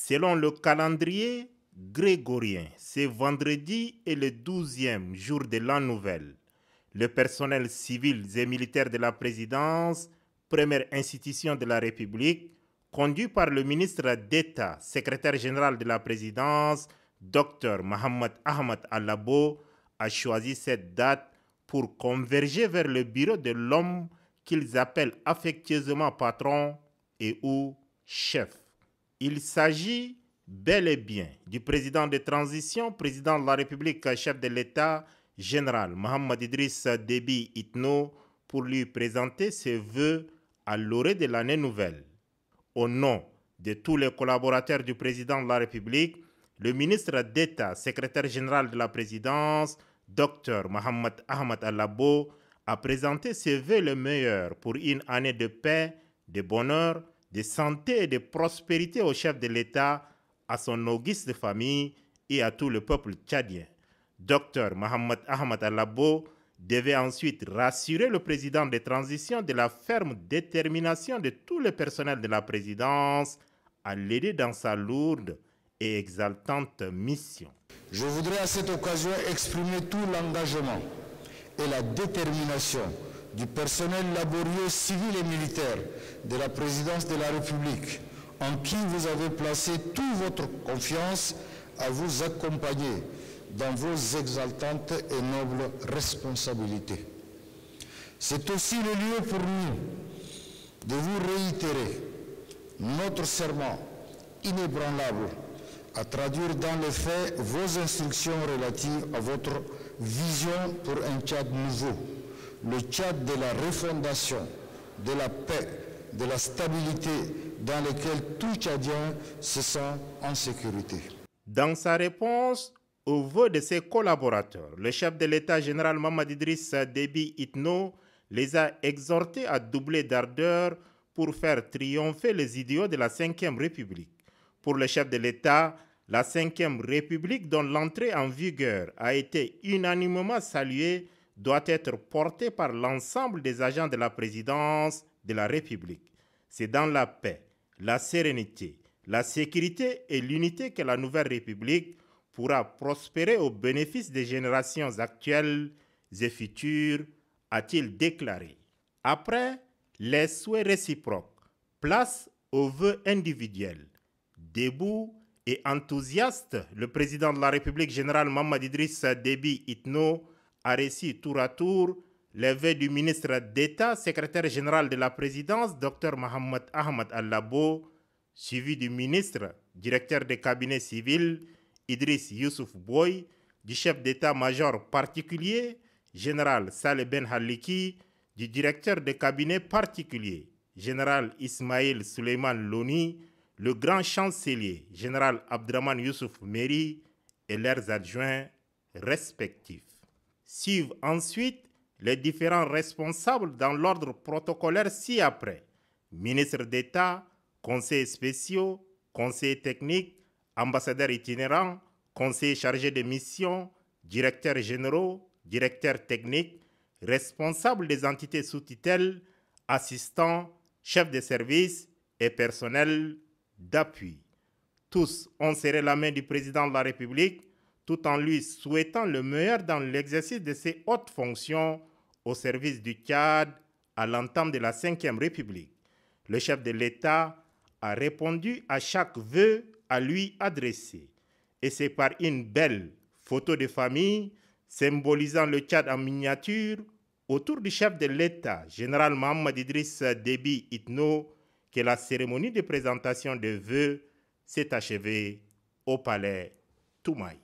Selon le calendrier grégorien, ce vendredi est le 12e jour de l'an nouvel. Le personnel civil et militaire de la présidence, première institution de la République, conduit par le ministre d'État, secrétaire général de la présidence, Dr Mohamed Ahmed Alabo, a choisi cette date pour converger vers le bureau de l'homme qu'ils appellent affectueusement patron et ou chef. Il s'agit bel et bien du président de transition, président de la République, chef de l'État, général Mohamed Idriss Déby Itno, pour lui présenter ses vœux à l'orée de l'année nouvelle. Au nom de tous les collaborateurs du président de la République, le ministre d'État, secrétaire général de la présidence, Dr Mohamed Ahmed Alabo, a présenté ses vœux les meilleurs pour une année de paix, de bonheur, de santé et de prospérité au chef de l'État, à son auguste famille et à tout le peuple tchadien. Dr Mohamed Ahmed Alabo devait ensuite rassurer le président de transition de la ferme détermination de tout le personnel de la présidence à l'aider dans sa lourde et exaltante mission. Je voudrais à cette occasion exprimer tout l'engagement et la détermination du personnel laborieux civil et militaire de la présidence de la République, en qui vous avez placé toute votre confiance à vous accompagner dans vos exaltantes et nobles responsabilités. C'est aussi le lieu pour nous de vous réitérer notre serment inébranlable à traduire dans les faits vos instructions relatives à votre vision pour un Tchad nouveau, le Tchad de la refondation, de la paix, de la stabilité dans lequel tout Tchadien se sent en sécurité. Dans sa réponse aux vœux de ses collaborateurs, le chef de l'État général Mohamed Idriss Déby Itno les a exhortés à doubler d'ardeur pour faire triompher les idéaux de la Ve République. Pour le chef de l'État, la Ve République, dont l'entrée en vigueur a été unanimement saluée, doit être portée par l'ensemble des agents de la présidence de la République. C'est dans la paix, la sérénité, la sécurité et l'unité que la nouvelle République pourra prospérer au bénéfice des générations actuelles et futures, a-t-il déclaré. Après les souhaits réciproques, place aux vœux individuels. Debout et enthousiaste, le président de la République général Mohamed Idriss Déby Itno a reçu tour à tour les vœux du ministre d'État, secrétaire général de la présidence, Dr Mohamed Ahmed Alabo, suivi du ministre, directeur de cabinet civil, Idriss Youssouf Boy, du chef d'état-major particulier, général Saleh Ben Haliki, du directeur de cabinet particulier, général Ismaël Suleiman Loni, le grand chancelier, général Abdraman Youssouf Meri et leurs adjoints respectifs. Suivent ensuite les différents responsables dans l'ordre protocolaire ci-après. Ministre d'État, conseillers spéciaux, conseillers techniques, ambassadeurs itinérants, conseillers chargés de mission, directeurs généraux, directeurs techniques, responsables des entités sous tutelle, assistants, chefs de service et personnel d'appui. Tous ont serré la main du président de la République tout en lui souhaitant le meilleur dans l'exercice de ses hautes fonctions au service du Tchad à l'entame de la Ve République. Le chef de l'État a répondu à chaque vœu à lui adressé. Et c'est par une belle photo de famille symbolisant le Tchad en miniature autour du chef de l'État, général Mohamed Idriss Déby Itno, que la cérémonie de présentation des vœux s'est achevée au palais Toumaï.